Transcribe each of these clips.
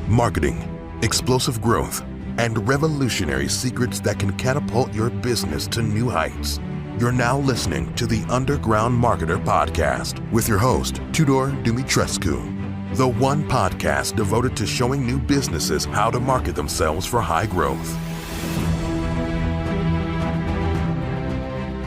marketing, explosive growth, and revolutionary secrets that can catapult your business to new heights. You're now listening to the Underground Marketer Podcast with your host, Tudor Dumitrescu, the one podcast devoted to showing new businesses how to market themselves for high growth.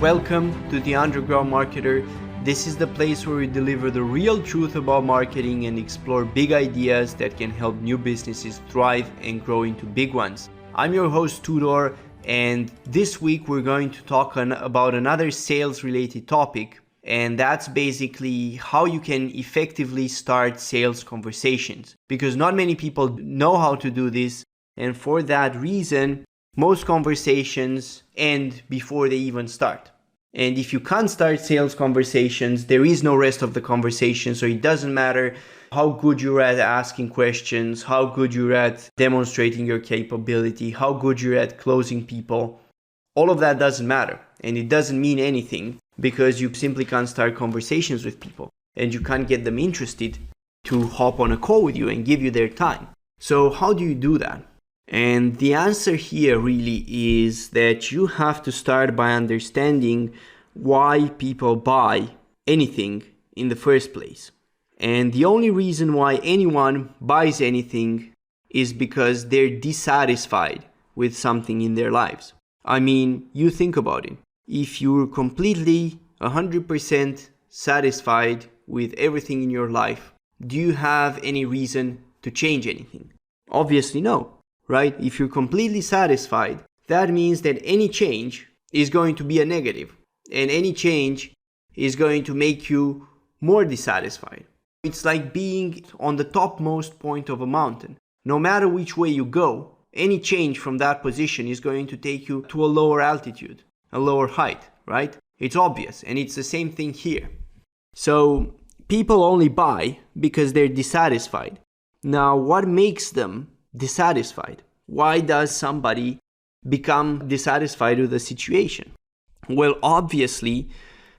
Welcome to the Underground Marketer. This is the place where we deliver the real truth about marketing and explore big ideas that can help new businesses thrive and grow into big ones. I'm your host Tudor, and this week we're going to talk about another sales related topic, and that's basically how you can effectively start sales conversations, because not many people know how to do this, and for that reason most conversations end before they even start. And if you can't start sales conversations, there is no rest of the conversation. So it doesn't matter how good you're at asking questions, how good you're at demonstrating your capability, how good you're at closing people. All of that doesn't matter. And it doesn't mean anything because you simply can't start conversations with people and you can't get them interested to hop on a call with you and give you their time. So how do you do that? And the answer here really is that you have to start by understanding why people buy anything in the first place. And the only reason why anyone buys anything is because they're dissatisfied with something in their lives. I mean, you think about it. If you're completely 100% satisfied with everything in your life, do you have any reason to change anything? Obviously, no. Right? If you're completely satisfied, that means that any change is going to be a negative, and any change is going to make you more dissatisfied. It's like being on the topmost point of a mountain. No matter which way you go, any change from that position is going to take you to a lower altitude, a lower height, right? It's obvious, and it's the same thing here. So people only buy because they're dissatisfied. Now, what makes them dissatisfied? Why does somebody become dissatisfied with a situation? Well, obviously,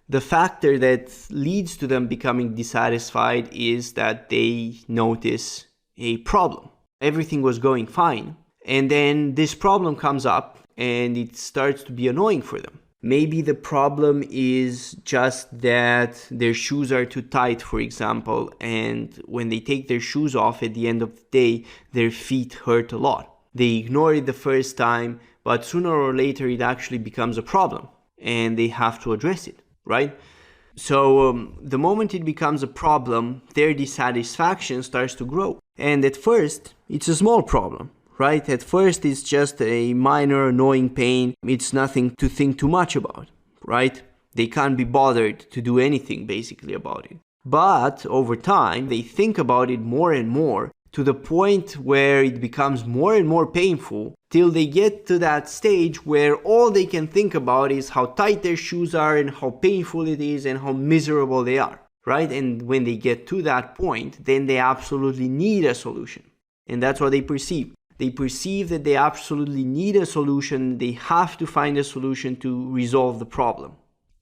the factor that leads to them becoming dissatisfied is that they notice a problem. Everything was going fine, and then this problem comes up and it starts to be annoying for them. Maybe the problem is just that their shoes are too tight, for example, and when they take their shoes off at the end of the day, their feet hurt a lot. They ignore it the first time, but sooner or later it actually becomes a problem and they have to address it, right? So the moment it becomes a problem, their dissatisfaction starts to grow. And at first, it's a small problem. Right? At first, it's just a minor annoying pain. It's nothing to think too much about, right? They can't be bothered to do anything basically about it. But over time, they think about it more and more to the point where it becomes more and more painful till they get to that stage where all they can think about is how tight their shoes are and how painful it is and how miserable they are, right? And when they get to that point, then they absolutely need a solution. And that's what they perceive. They perceive that they absolutely need a solution. They have to find a solution to resolve the problem.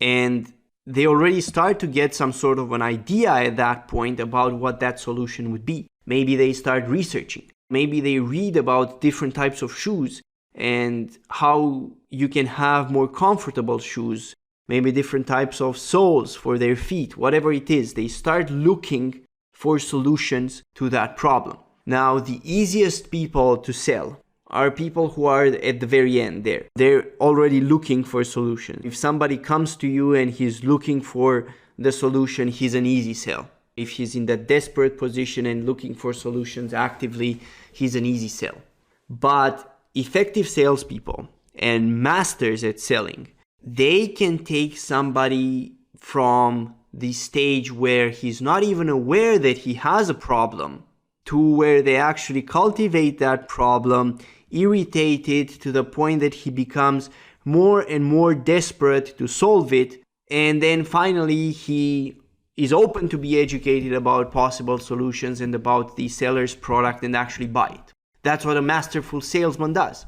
And they already start to get some sort of an idea at that point about what that solution would be. Maybe they start researching. Maybe they read about different types of shoes and how you can have more comfortable shoes. Maybe different types of soles for their feet, whatever it is. They start looking for solutions to that problem. Now, the easiest people to sell are people who are at the very end there. They're already looking for a solution. If somebody comes to you and he's looking for the solution, he's an easy sell. If he's in that desperate position and looking for solutions actively, he's an easy sell. But effective salespeople and masters at selling, they can take somebody from the stage where he's not even aware that he has a problem to where they actually cultivate that problem, irritate it to the point that he becomes more and more desperate to solve it, and then finally he is open to be educated about possible solutions and about the seller's product and actually buy it. That's what a masterful salesman does.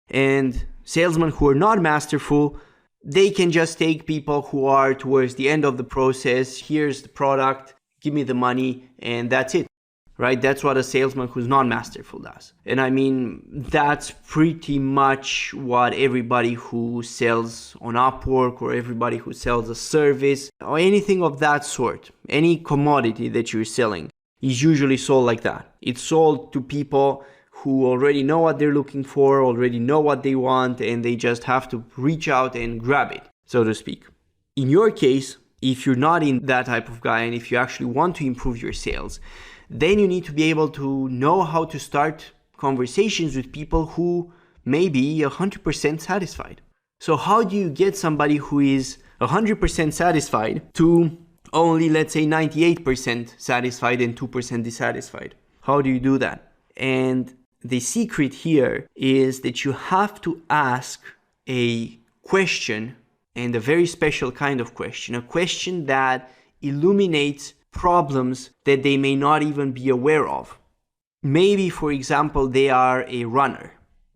And salesmen who are not masterful, they can just take people who are towards the end of the process. Here's the product, give me the money, and that's it. right? That's what a salesman who's not masterful does. And I mean, that's pretty much what everybody who sells on Upwork or everybody who sells a service or anything of that sort, any commodity that you're selling is usually sold like that. It's sold to people who already know what they're looking for, already know what they want, and they just have to reach out and grab it, so to speak. In your case, if you're not in that type of guy and if you actually want to improve your sales, then you need to be able to know how to start conversations with people who may be 100% satisfied. So how do you get somebody who is 100% satisfied to only, let's say, 98% satisfied and 2% dissatisfied? How do you do that? And the secret here is that you have to ask a question, and a very special kind of question, a question that illuminates problems that they may not even be aware of. Maybe, for example, they are a runner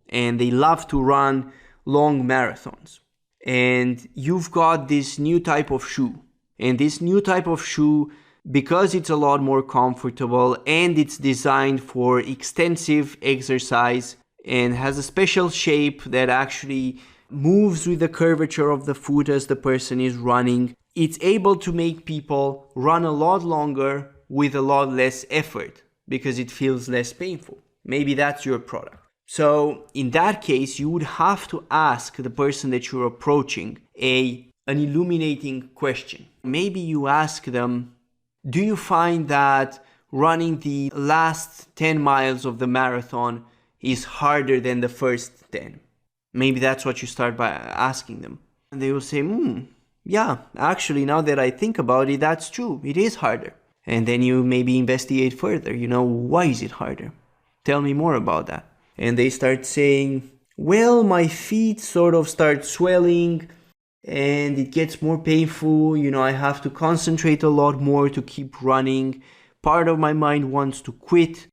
and they love to run long marathons. And you've got this new type of shoe. And this new type of shoe, because it's a lot more comfortable and it's designed for extensive exercise and has a special shape that actually moves with the curvature of the foot as the person is running, it's able to make people run a lot longer with a lot less effort because it feels less painful. Maybe that's your product. So in that case, you would have to ask the person that you're approaching an illuminating question. Maybe you ask them, do you find that running the last 10 miles of the marathon is harder than the first 10? Maybe that's what you start by asking them. And they will say, yeah, actually, now that I think about it, that's true. It is harder. And then you maybe investigate further. Why is it harder? Tell me more about that. And they start saying, well, my feet sort of start swelling and it gets more painful. I have to concentrate a lot more to keep running. Part of my mind wants to quit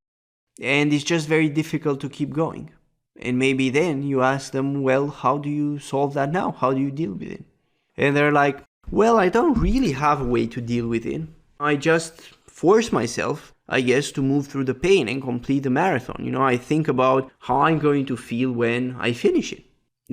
and it's just very difficult to keep going. And maybe then you ask them, well, how do you solve that now? How do you deal with it? And they're like, well, I don't really have a way to deal with it. I just force myself, I guess, to move through the pain and complete the marathon. I think about how I'm going to feel when I finish it.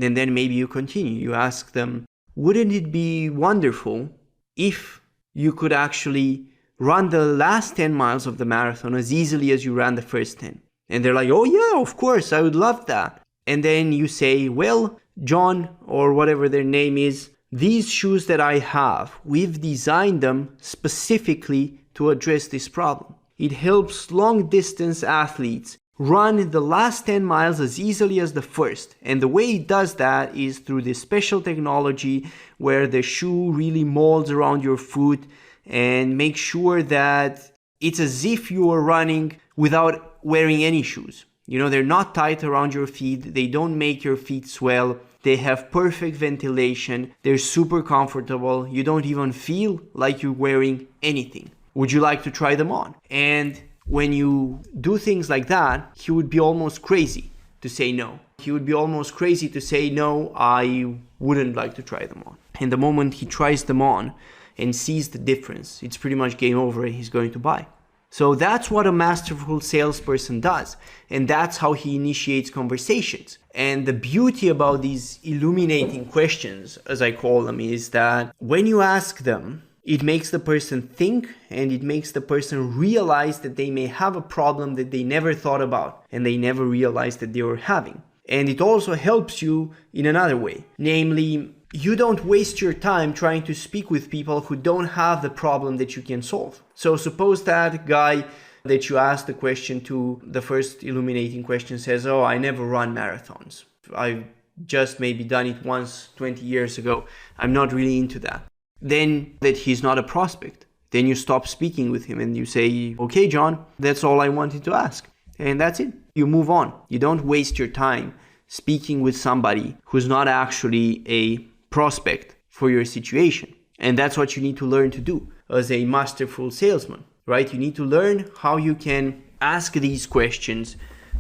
And then maybe you continue. You ask them, wouldn't it be wonderful if you could actually run the last 10 miles of the marathon as easily as you ran the first 10? And they're like, oh yeah, of course, I would love that. And then you say, well, John, or whatever their name is, these shoes that I have, we've designed them specifically to address this problem. It helps long distance athletes run the last 10 miles as easily as the first. And the way it does that is through this special technology where the shoe really molds around your foot and makes sure that it's as if you are running without wearing any shoes. They're not tight around your feet. They don't make your feet swell. They have perfect ventilation. They're super comfortable. You don't even feel like you're wearing anything. Would you like to try them on? And when you do things like that, he would be almost crazy to say no. He would be almost crazy to say, no, I wouldn't like to try them on. And the moment he tries them on and sees the difference, it's pretty much game over and he's going to buy. So that's what a masterful salesperson does. And that's how he initiates conversations. And the beauty about these illuminating questions, as I call them, is that when you ask them, it makes the person think and it makes the person realize that they may have a problem that they never thought about and they never realized that they were having. And it also helps you in another way. Namely, you don't waste your time trying to speak with people who don't have the problem that you can solve. So suppose that guy that you asked the question to, the first illuminating question says, oh, I never run marathons. I've just maybe done it once 20 years ago. I'm not really into that. Then that he's not a prospect. Then you stop speaking with him and you say, okay, John, that's all I wanted to ask. And that's it. You move on. You don't waste your time speaking with somebody who's not actually a prospect for your situation. And that's what you need to learn to do as a masterful salesman, right? You need to learn how you can ask these questions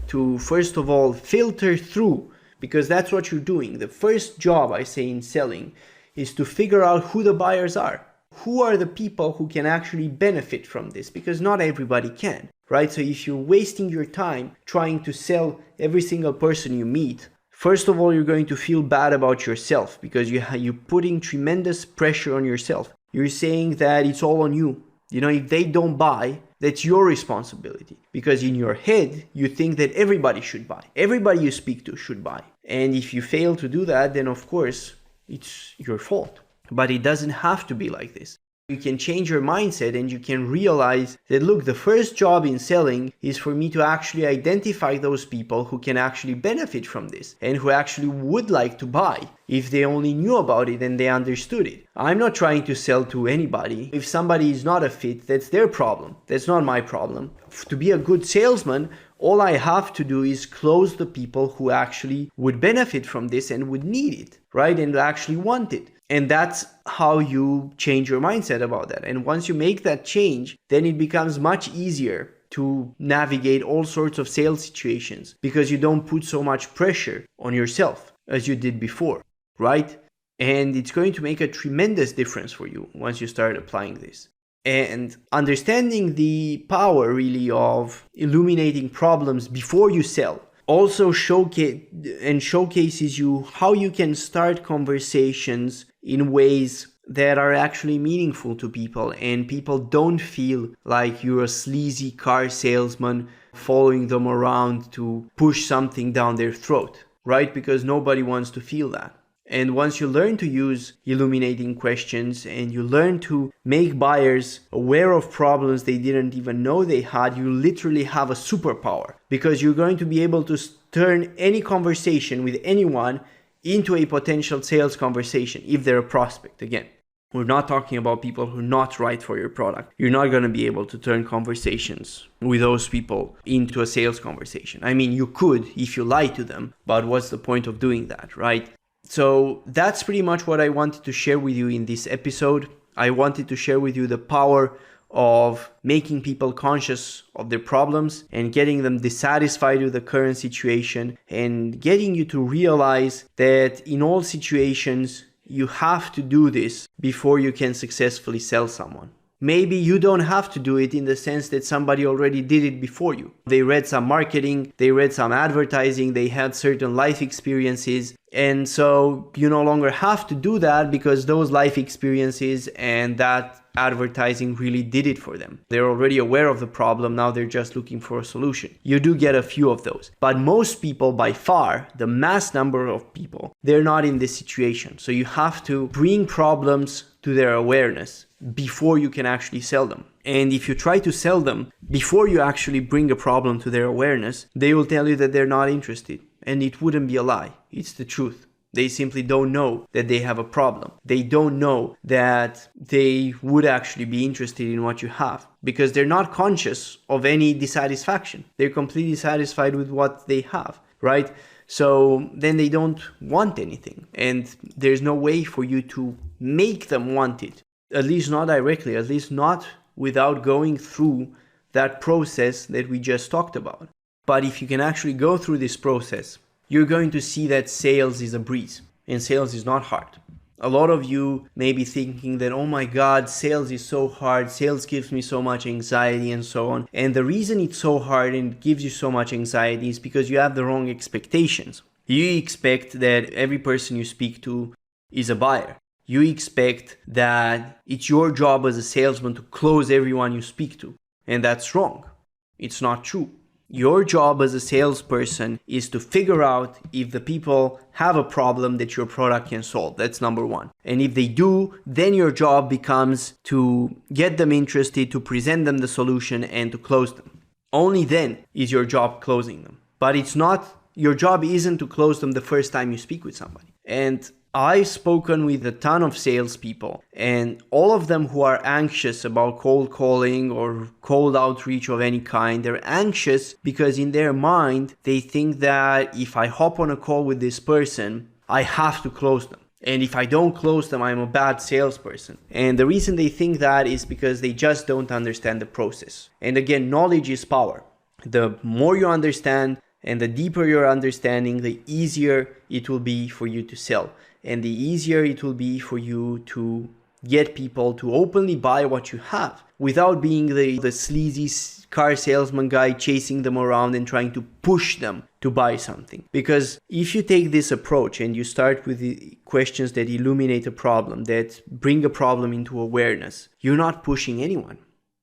to, first of all, filter through, because that's what you're doing. The first job, I say, in selling is to figure out who the buyers are. Who are the people who can actually benefit from this? Because not everybody can, right? So if you're wasting your time trying to sell every single person you meet, first of all, you're going to feel bad about yourself because you're putting tremendous pressure on yourself. You're saying that it's all on you. If they don't buy, that's your responsibility, because in your head, you think that everybody should buy. Everybody you speak to should buy. And if you fail to do that, then of course, it's your fault. But it doesn't have to be like this. You can change your mindset and you can realize that, look, the first job in selling is for me to actually identify those people who can actually benefit from this and who actually would like to buy if they only knew about it and they understood it. I'm not trying to sell to anybody. If somebody is not a fit, that's their problem. That's not my problem. To be a good salesman, all I have to do is close the people who actually would benefit from this and would need it, right? And actually want it. And that's how you change your mindset about that. And once you make that change, then it becomes much easier to navigate all sorts of sales situations because you don't put so much pressure on yourself as you did before, right? And it's going to make a tremendous difference for you once you start applying this. And understanding the power really of illuminating problems before you sell also showcases you how you can start conversations in ways that are actually meaningful to people, and people don't feel like you're a sleazy car salesman following them around to push something down their throat, right? Because nobody wants to feel that. And once you learn to use illuminating questions and you learn to make buyers aware of problems they didn't even know they had, you literally have a superpower, because you're going to be able to turn any conversation with anyone into a potential sales conversation if they're a prospect. Again, we're not talking about people who are not right for your product. You're not going to be able to turn conversations with those people into a sales conversation. I mean, you could if you lie to them, but what's the point of doing that, right? So that's pretty much what I wanted to share with you in this episode. I wanted to share with you the power of making people conscious of their problems and getting them dissatisfied with the current situation, and getting you to realize that in all situations, you have to do this before you can successfully sell someone. Maybe you don't have to do it in the sense that somebody already did it before you. They read some marketing, they read some advertising, they had certain life experiences. And so you no longer have to do that because those life experiences and that advertising really did it for them. They're already aware of the problem. Now they're just looking for a solution. You do get a few of those. But most people, by far, the mass number of people, they're not in this situation. So you have to bring problems to their awareness before you can actually sell them. And if you try to sell them before you actually bring a problem to their awareness, they will tell you that they're not interested. And it wouldn't be a lie. It's the truth. They simply don't know that they have a problem. They don't know that they would actually be interested in what you have because they're not conscious of any dissatisfaction. They're completely satisfied with what they have, right? So then they don't want anything. And there's no way for you to make them want it, at least not directly, at least not without going through that process that we just talked about. But if you can actually go through this process, you're going to see that sales is a breeze and sales is not hard. A lot of you may be thinking that, oh my God, sales is so hard. Sales gives me so much anxiety and so on. And the reason it's so hard and gives you so much anxiety is because you have the wrong expectations. You expect that every person you speak to is a buyer. You expect that it's your job as a salesman to close everyone you speak to. And that's wrong. It's not true. Your job as a salesperson is to figure out if the people have a problem that your product can solve. That's number one. And if they do, then your job becomes to get them interested, to present them the solution, and to close them. Only then is your job closing them. But it's not, your job isn't to close them the first time you speak with somebody. And I've spoken with a ton of salespeople, and all of them who are anxious about cold calling or cold outreach of any kind, they're anxious because in their mind, they think that if I hop on a call with this person, I have to close them. And if I don't close them, I'm a bad salesperson. And the reason they think that is because they just don't understand the process. And again, knowledge is power. The more you understand and the deeper your understanding, the easier it will be for you to sell. And the easier it will be for you to get people to openly buy what you have without being the sleazy car salesman guy chasing them around and trying to push them to buy something. Because if you take this approach and you start with the questions that illuminate a problem, that bring a problem into awareness, you're not pushing anyone.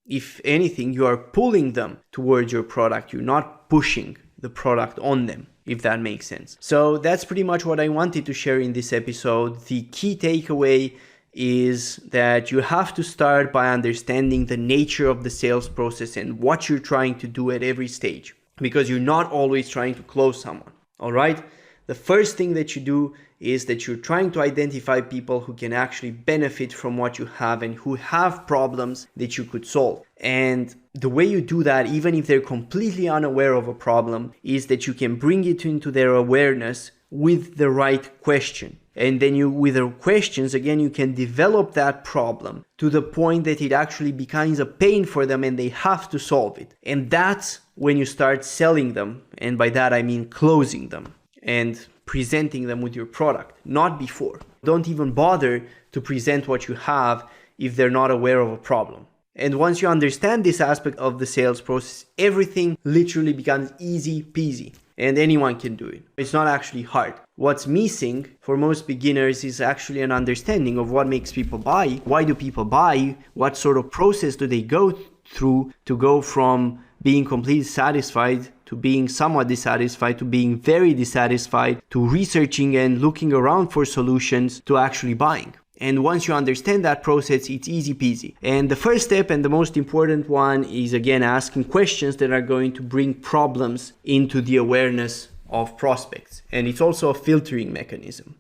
If anything, you are pulling them towards your product. You're not pushing the product on them, if that makes sense. So that's pretty much what I wanted to share in this episode. The key takeaway is that you have to start by understanding the nature of the sales process and what you're trying to do at every stage, because you're not always trying to close someone. All right? The first thing that you do is that you're trying to identify people who can actually benefit from what you have and who have problems that you could solve. And the way you do that, even if they're completely unaware of a problem, is that you can bring it into their awareness with the right question. And then with the questions, again, you can develop that problem to the point that it actually becomes a pain for them and they have to solve it. And that's when you start selling them. And by that, I mean closing them and presenting them with your product, not before. Don't even bother to present what you have if they're not aware of a problem. And once you understand this aspect of the sales process, everything literally becomes easy peasy and anyone can do it. It's not actually hard. What's missing for most beginners is actually an understanding of what makes people buy. Why do people buy? What sort of process do they go through to go from being completely satisfied to being somewhat dissatisfied to being very dissatisfied to researching and looking around for solutions to actually buying. And once you understand that process, it's easy peasy. And the first step and the most important one is, again, asking questions that are going to bring problems into the awareness of prospects. And it's also a filtering mechanism.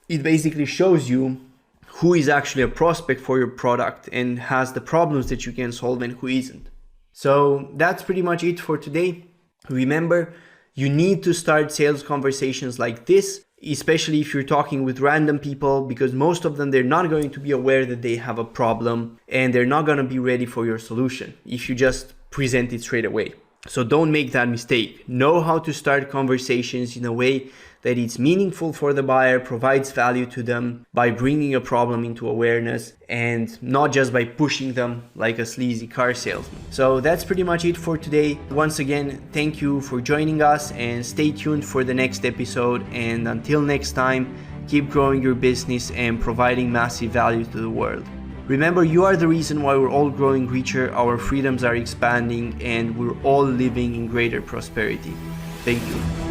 It basically shows you who is actually a prospect for your product and has the problems that you can solve and who isn't. So that's pretty much it for today. Remember, you need to start sales conversations like this, especially if you're talking with random people, because most of them, they're not going to be aware that they have a problem and they're not going to be ready for your solution if you just present it straight away. So don't make that mistake. Know how to start conversations in a way that it's meaningful for the buyer, provides value to them by bringing a problem into awareness and not just by pushing them like a sleazy car salesman. So that's pretty much it for today. Once again, thank you for joining us and stay tuned for the next episode. And until next time, keep growing your business and providing massive value to the world. Remember, you are the reason why we're all growing richer, our freedoms are expanding, and we're all living in greater prosperity. Thank you.